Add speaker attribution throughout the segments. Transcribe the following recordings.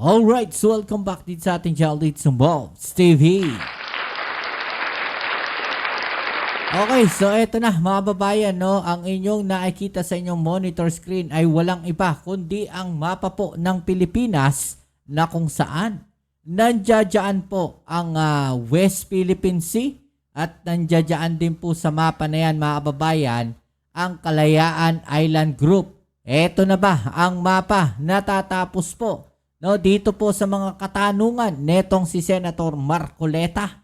Speaker 1: Alright, so welcome back dito sa ating channel dito sa Bob's TV. Okay, so eto na mga babayan, no? Ang inyong nakikita sa inyong monitor screen ay walang iba kundi ang mapa po ng Pilipinas na kung saan nandiyan po ang West Philippine Sea at nandiyan din po sa mapa na yan mga babayan ang Kalayaan Island Group. Eto na ba ang mapa natatapos po? No, dito po sa mga katanungan netong si Senator Marcoleta.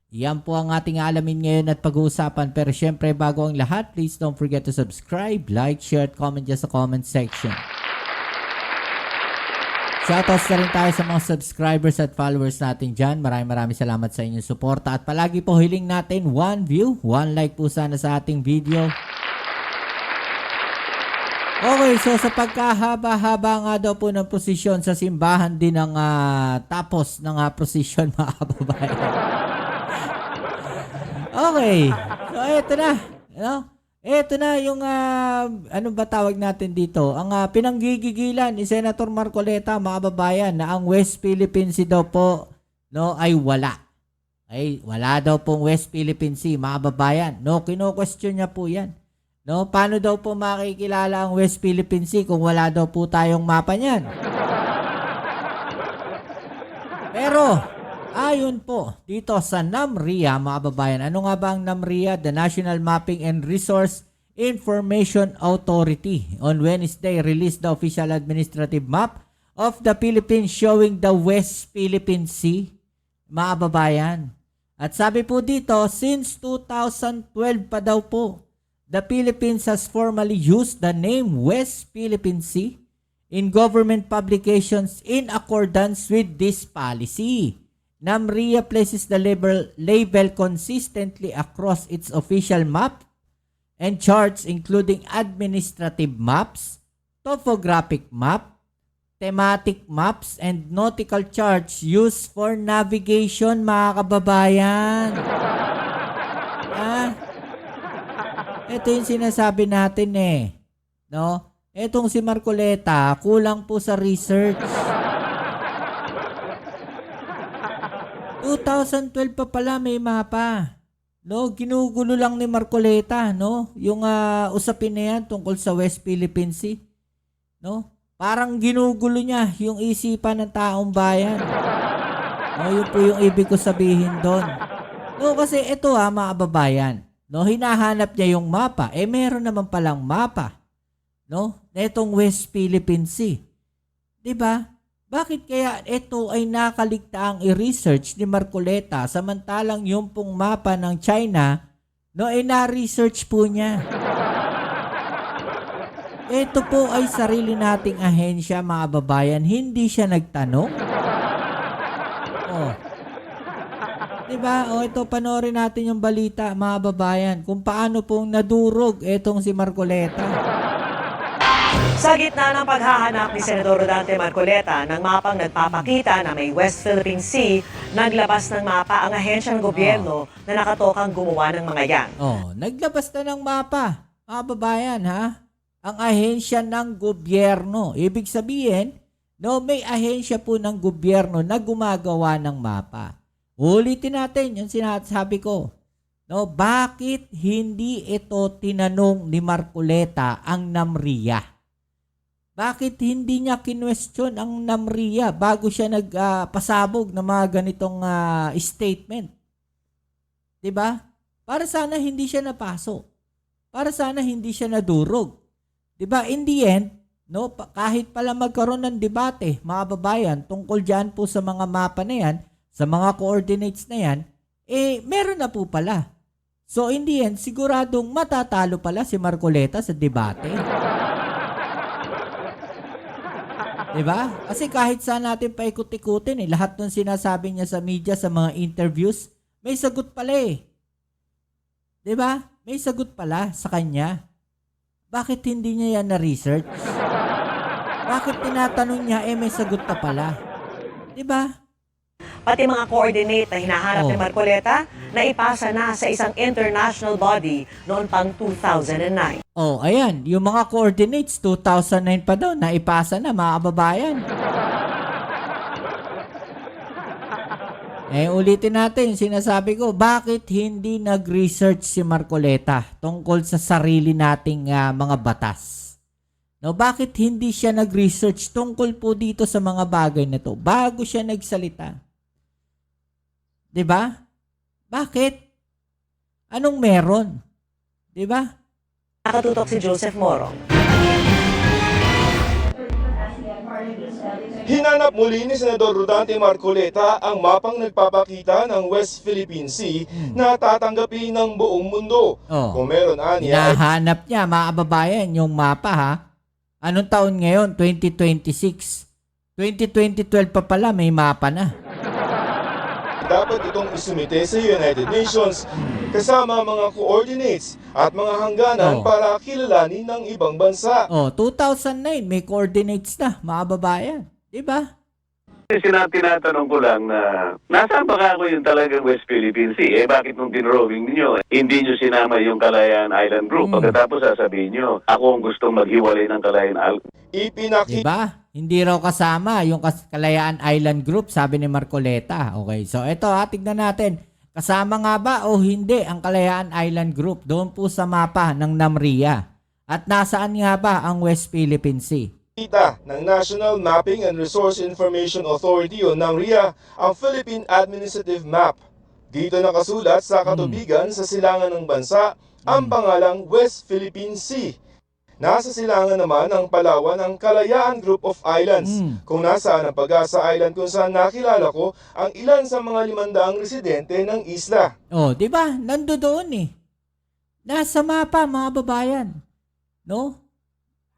Speaker 1: Yan po ang ating alamin ngayon at pag-uusapan. Pero syempre bago ang lahat, please don't forget to subscribe, like, share, at comment dyan sa comment section. Shoutouts na rin tayo sa mga subscribers at followers natin dyan. Maraming salamat sa inyong suporta. At palagi po hiling natin 1 view, 1 like po sana sa ating video. Okay, so sa pagkahaba-haba nga daw po ng prosesyon sa simbahan din ng tapos ng prosesyon mga kababayan. Okay, so eto na. Eto na yung ano ba tawag natin dito? Ang pinanggigigilan ni Senator Marcoleta, mga babayan, na ang West Philippine Sea daw po ay wala. Ay, wala daw pong West Philippine Sea, mga babayan. Kino-question niya po 'yan. Paano daw po makikilala ang West Philippine Sea kung wala daw po tayong mapa niyan? Pero ayon po dito sa NAMRIA, mga babayan, ano nga ba ang NAMRIA? The National Mapping and Resource Information Authority on Wednesday released the official administrative map of the Philippines showing the West Philippine Sea, mga babayan. At sabi po dito, since 2012 pa daw po, the Philippines has formally used the name West Philippine Sea in government publications in accordance with this policy. NAMRIA places the label consistently across its official map and charts including administrative maps, topographic map, thematic maps, and nautical charts used for navigation, mga kababayan. Ito yung sinasabi natin Etong si Marcoleta, kulang po sa research. 2012 pa pala may mapa. Ginugulo lang ni Marcoleta, yung usapin na yan tungkol sa West Philippine Sea. Parang ginugulo niya yung isipan ng taong bayan. Yun po yung ibig ko sabihin doon. Kasi ito mga kababayan, hinahanap niya yung mapa. Meron naman palang mapa. Netong West Philippine Sea. 'Di ba? Bakit kaya ito ay nakaligtaang i-research ni Marcoleta samantalang yung pong mapa ng China na-research po niya? Ito po ay sarili nating ahensya, mga babayan. Hindi siya nagtanong. Diba? Ito, panoorin natin yung balita, mga babayan, kung paano pong nadurog etong si Marcoleta.
Speaker 2: Sa gitna ng paghahanap ni Senador Rodante Marcoleta ng mapang nagpapakita na may West Philippine Sea, naglabas ng mapa ang ahensya ng gobyerno na nakatokang gumawa ng mga yan.
Speaker 1: Naglabas na ng mapa, mga babayan, ang ahensya ng gobyerno. Ibig sabihin, may ahensya po ng gobyerno na gumagawa ng mapa. Ulitin natin yung sinasabi ko. Bakit hindi ito tinanong ni Marcoleta ang NAMRIA? Bakit hindi niya kinwestiyon ang NAMRIA bago siya nagpasabog ng mga ganitong statement? 'Di ba? Para sana hindi siya napasok. Para sana hindi siya nadurog. 'Di ba? In the end, kahit pala magkaroon ng debate, mga babayan, tungkol diyan po sa mga mapa na 'yan, sa mga coordinates na 'yan, meron na po pala. So in the end, siguradong matatalo pala si Marcoleta sa debate. Diba? Kasi kahit saan natin paikot-ikutin, lahat ng sinasabi niya sa media, sa mga interviews, may sagot pala Diba? May sagot pala sa kanya. Bakit hindi niya yan na-research? Bakit tinatanong niya, may sagot na pala? Diba?
Speaker 2: Pati mga coordinate na hinahanap
Speaker 1: Oh.
Speaker 2: ni Marcoleta na ipasa na sa isang international body noon pang 2009.
Speaker 1: Oh, ayan. Yung mga coordinates, 2009 pa daw, naipasa na, mga kababayan. Ulitin natin yung sinasabi ko, bakit hindi nag-research si Marcoleta tungkol sa sarili nating mga batas? No, bakit hindi siya nag-research tungkol po dito sa mga bagay na to bago siya nagsalita? 'Di ba? Bakit? Anong meron? 'Di ba?
Speaker 2: Nakatutok si Joseph Morong.
Speaker 3: Hinanap muli ni Senador Rodante Marcoleta ang mapang nagpapakita ng West Philippine Sea na tatanggapin ng buong mundo.
Speaker 1: Oh.
Speaker 3: Kung meron aniya,
Speaker 1: Hinahanap niya, mga kababayan, yung mapa ha. Anong taon ngayon? 2026. 2012 pa pala, may mapa na.
Speaker 3: dapat itong isumite sa United Nations kasama mga coordinates at mga hangganan
Speaker 1: Oh.
Speaker 3: para kilalanin ng ibang bansa.
Speaker 1: Oh, 2009, may coordinates na, mga kababayan. Diba?
Speaker 4: Tinatanong ko lang na nasaan ba ako yung talagang West Philippine Sea? Bakit nung dinrowing niyo, hindi niyo sinama yung Kalayaan Island Group? Pagkatapos sasabihin niyo, ako ang gustong maghiwalay ng Kalayaan Island.
Speaker 3: Ipinakita
Speaker 1: Diba? Hindi raw kasama yung Kalayaan Island Group, sabi ni Marcoleta. Okay, so ito tignan natin. Kasama nga ba o hindi ang Kalayaan Island Group doon po sa mapa ng NAMRIA? At nasaan nga ba ang West Philippine Sea?
Speaker 3: ng National Mapping and Resource Information Authority o NAMRIA ang Philippine Administrative Map. Dito nakasulat sa katubigan sa silangan ng bansa ang pangalang West Philippine Sea. Nasa silangan naman ng Palawan ang Kalayaan Group of Islands, kung nasaan ang Pag-asa Island kung saan nakilala ko ang ilan sa mga 500 residente ng isla.
Speaker 1: Oh, di ba? Nandoon eh. Nasa mapa, mga babayan. No?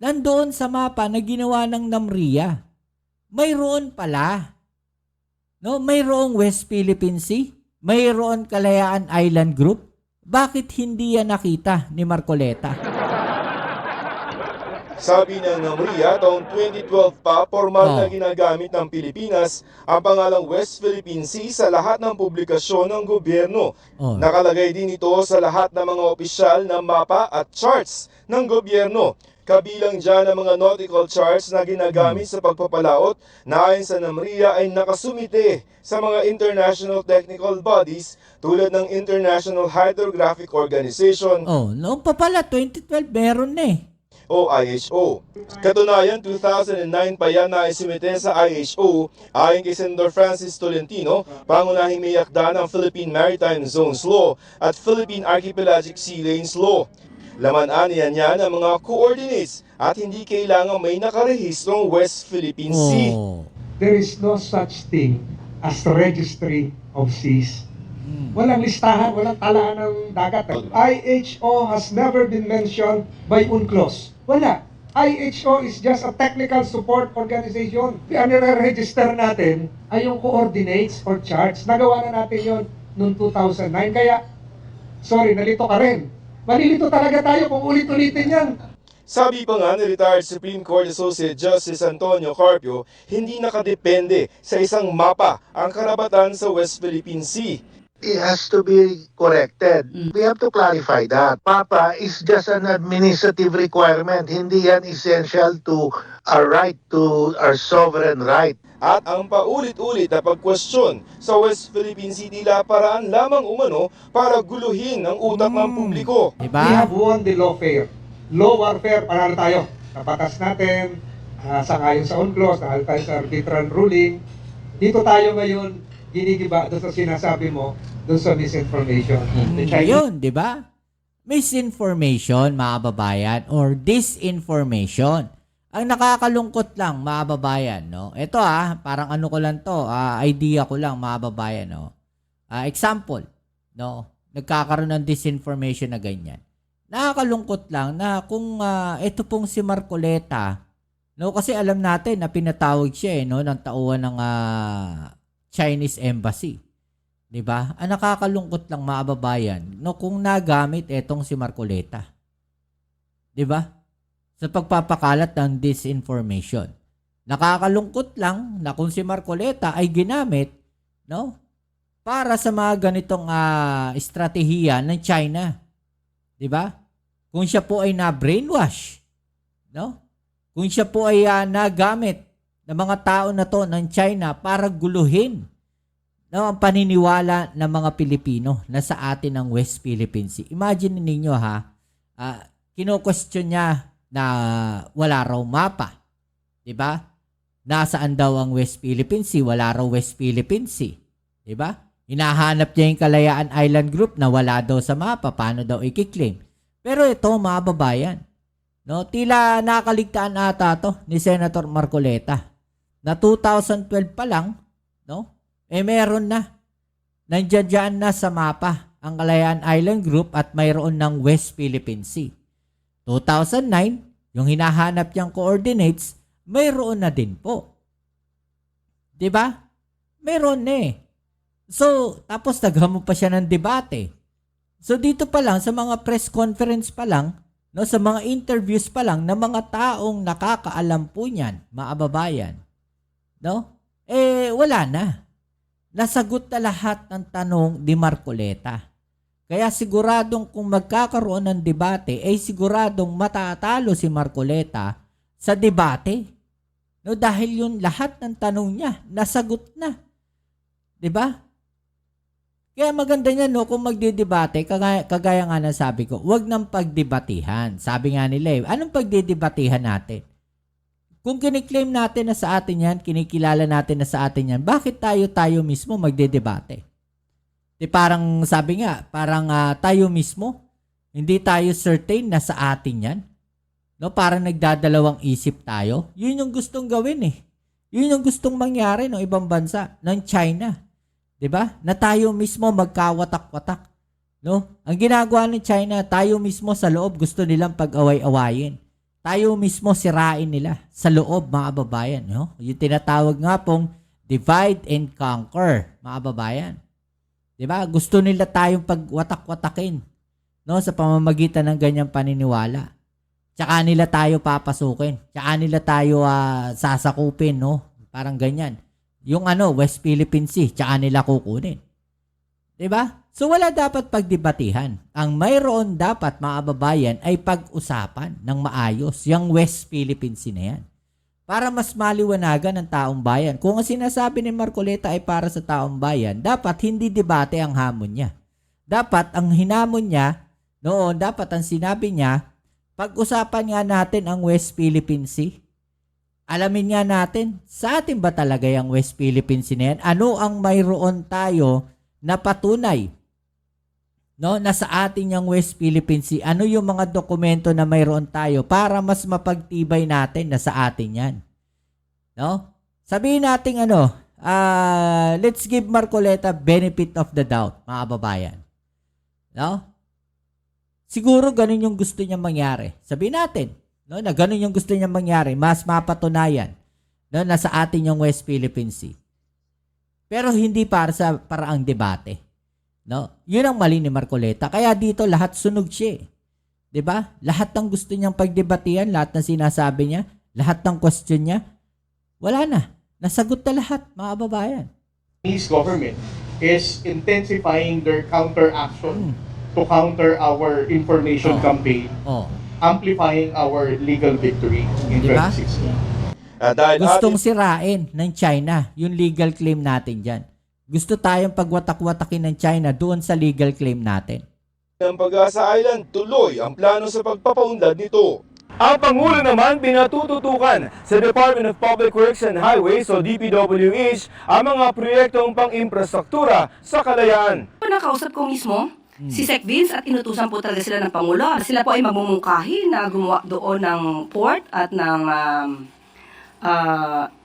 Speaker 1: Nandoon sa mapa na ginawa ng NAMRIA. Mayroon pala. No, mayroong West Philippine Sea. Mayroon Kalayaan Island Group. Bakit hindi yan nakita ni Marcoleta?
Speaker 3: Sabi ng NAMRIA, taong 2012 pa, formal na ginagamit ng Pilipinas ang pangalang West Philippine Sea sa lahat ng publikasyon ng gobyerno.
Speaker 1: Oh.
Speaker 3: Nakalagay din ito sa lahat ng mga opisyal na mapa at charts ng gobyerno. Kabilang dyan ang mga nautical charts na ginagamit sa pagpapalaot na ayon sa NAMRIA ay nakasumite sa mga international technical bodies tulad ng International Hydrographic Organization
Speaker 1: Oh, noong pa pala, 2012, meron na eh.
Speaker 3: o IHO. Katunayan, 2009 pa yan na isimite sa IHO ayon kay Senator Francis Tolentino, pangunahing may akda ng Philippine Maritime Zones Law at Philippine Archipelagic Sea Lanes Law. Laman-aniyan niya ng mga coordinates at hindi kailangan may nakarehistrong West Philippine Sea.
Speaker 1: Oh.
Speaker 5: There is no such thing as registry of seas. Walang listahan, walang talaan ng dagat. IHO has never been mentioned by UNCLOS. Wala. IHO is just a technical support organization. Ang nire-register natin ay yung coordinates or charts. Nagawa na natin yon noong 2009. Kaya, sorry, nalito ka rin. Malilito talaga tayo kung ulit-ulitin yan.
Speaker 3: Sabi pa nga ni retired Supreme Court Associate Justice Antonio Carpio, hindi nakadepende sa isang mapa ang karapatan sa West Philippine Sea.
Speaker 6: It has to be corrected. We have to clarify that. PAPA is just an administrative requirement. Hindi yan essential to our right, to our sovereign right.
Speaker 3: At ang paulit-ulit na pagkwestiyon sa West Philippine Sea tila paraan lamang umano para guluhin ang utak ng publiko.
Speaker 5: We
Speaker 1: Diba?
Speaker 5: have won the lawfare. Law warfare, panalo tayo. Napatas natin, sangayon sa UNCLOS, dahil tayo sa arbitral ruling. Dito tayo ngayon, ginigiba doon sa sinasabi mo, doon sa misinformation. The Chinese
Speaker 1: Yun, di ba? Misinformation, mga babayan, or disinformation. Ang nakakalungkot lang, mga babayan, no? Ito parang ano ko lang to, idea ko lang, mga babayan, no? Example, no? Nagkakaroon ng disinformation na ganyan. Nakakalungkot lang na kung ito pong si Marcoleta, no? Kasi alam natin na pinatawag siya, no? Ng tauhan ng Chinese Embassy. 'Di ba? Ang nakakalungkot lang, mga babayan, no, kung nagamit etong si Marcoleta. 'Di ba? Sa pagpapakalat ng disinformation. Nakakalungkot lang na kung si Marcoleta ay ginamit no? Para sa mga ganitong estratehiya ng China. 'Di ba? Kung siya po ay na-brainwash, no? Kung siya po ay nagamit ng mga tao na to ng China para guluhin, no, ang paniniwala ng mga Pilipino na sa atin ang West Philippine Sea. Imagine ninyo kino-question niya na wala raw mapa. 'Di ba? Nasaan daw ang West Philippine Sea? Wala raw West Philippine Sea. 'Di ba? Hinahanap niya yung Kalayaan Island Group na wala daw sa mapa. Paano daw i-claim? Pero ito, mga babayan, no, tila nakaligtaan ata to ni Senator Marcoleta na 2012 pa lang, no, meron na. Nandiyan na sa mapa ang Kalayaan Island Group at mayroon ng West Philippine Sea. 2009, yung hinahanap niyang coordinates, mayroon na din po. 'Di ba? Mayroon na eh. So, tapos naghamon pa siya ng debate. So, dito pa lang, sa mga press conference pa lang, no, sa mga interviews pa lang ng mga taong nakakaalam po niyan, mga kababayan, no? Wala na. Nasagot na lahat ng tanong ni Marcoleta. Kaya siguradong kung magkakaroon ng debate, siguradong matatalo si Marcoleta sa debate. No, dahil yun lahat ng tanong niya, nasagot na. 'Di ba? Kaya maganda niya, no, kung magdidebate, kagaya nga na sabi ko, wag nang pagdebatihan. Sabi nga nila, anong pagdidebatihan natin? Kung kiniklaim natin na sa atin yan, kinikilala natin na sa atin yan, bakit tayo mismo magdedebate? Parang sabi nga, parang tayo mismo, hindi tayo certain na sa atin yan. No, parang nagdadalawang isip tayo. Yun yung gustong gawin eh. Yun yung gustong mangyari ng ibang bansa, ng China. 'Di ba? Na tayo mismo magkawatak-watak. No? Ang ginagawa ng China, tayo mismo sa loob gusto nilang pag-away-awayin. Tayo mismo sirain nila sa loob, mga babayan, no? Yung tinatawag nga pong divide and conquer, mga babayan. 'Di ba? Gusto nila tayong pagwatak-watakin, no, sa pamamagitan ng ganyang paniniwala. Tsaka nila tayo papasukin. Tsaka nila tayo sasakupin, no? Parang ganyan. Yung West Philippine Sea, tsaka nila kukunin. 'Di ba? So wala dapat pagdebatihan. Ang mayroon dapat, mga kababayan, ay pag-usapan ng maayos yung West Philippine Sea na yan. Para mas maliwanagan ng taong bayan. Kung ang sinasabi ni Marcoleta ay para sa taong bayan, dapat hindi debate ang hamon niya. Dapat ang hinamon niya, noon, dapat ang sinabi niya, pag-usapan nga natin ang West Philippine Sea. Alamin nga natin, sa atin ba talaga yung West Philippine Sea na yan? Ano ang mayroon tayo na patunay, no, na sa atin yung West Philippine Sea? Ano yung mga dokumento na mayroon tayo para mas mapagtibay natin na sa atin yan? No? Sabihin natin let's give Marcoleta benefit of the doubt, mga babayan. No? Siguro ganun yung gusto niya mangyari. Sabihin natin, no, na ganun yung gusto niya mangyari, mas mapatunayan, no, na sa atin yung West Philippine Sea. Pero hindi para sa paraang debate. No? Yun ang mali ni Marcoleta. Kaya dito lahat sunog siya. 'Di ba? Lahat ng gusto niyang pagdebatihan, lahat ng sinasabi niya, lahat ng question niya, wala na. Nasagot na lahat, mga babayan.
Speaker 7: Chinese government is intensifying their counteraction to counter our information campaign, amplifying our legal victory in
Speaker 1: Diba?
Speaker 7: 2016.
Speaker 3: Dahil
Speaker 1: Gustong sirain ng China yung legal claim natin dyan. Gusto tayong pagwatak-watakin ng China doon sa legal claim natin.
Speaker 3: ng Pag-asa Island, tuloy ang plano sa pagpapaunlad nito. Ang Pangulo naman pinatututukan sa Department of Public Works and Highways o DPWH ang mga proyektong pang-infrastruktura sa Kalayaan.
Speaker 8: Nakausap ko mismo si Sec Vince at inutusan po talaga sila ng Pangulo. Sila po ay magmumungkahi na gumawa doon ng port at ng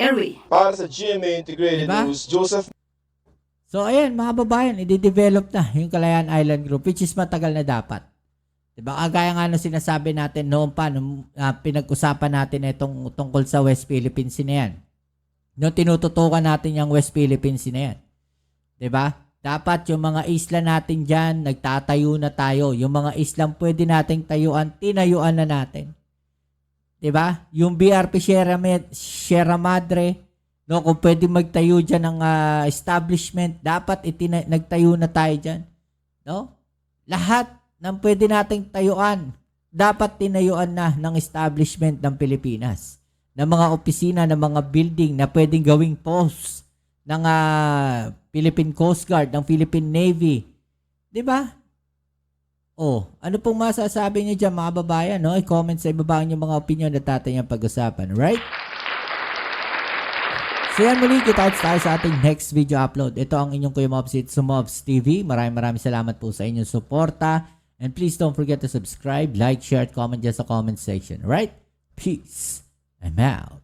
Speaker 8: airway.
Speaker 3: Para sa GMA Integrated
Speaker 1: Diba?
Speaker 3: News, Joseph.
Speaker 1: So ayan, mga babayan, i-develop na yung Kalayaan Island Group, which is matagal na dapat. Diba? Kagaya nga nung sinasabi natin noon pa, nung pinag-usapan natin itong tungkol sa West Philippine Sea na yan. Nung tinututukan natin yung West Philippine Sea na yan. Diba? Dapat yung mga isla natin dyan, nagtatayo na tayo. Yung mga islang pwede nating tayuan, tinayuan na natin. Diba? Yung BRP Sierra Madre, No, kung pwede magtayo dyan ng establishment, dapat nagtayo na tayo dyan. No? Lahat ng pwede nating tayuan, dapat tinayuan na ng establishment ng Pilipinas. Ng mga opisina, ng mga building na pwedeng gawing post ng Philippine Coast Guard, ng Philippine Navy. 'Di ba? Oh, ano pong masasabi niyo dyan mga babayan? No? I-comment sa ibaba niyo mga opinion na tatay ang pag-usapan. Right? So yan muli, kita tayo sa ating next video upload. Ito ang inyong Kuya Mobs, it's Mobs TV. Maraming salamat po sa inyong suporta. And please don't forget to subscribe, like, share, at comment dyan sa comment section. Right? Peace. I'm out.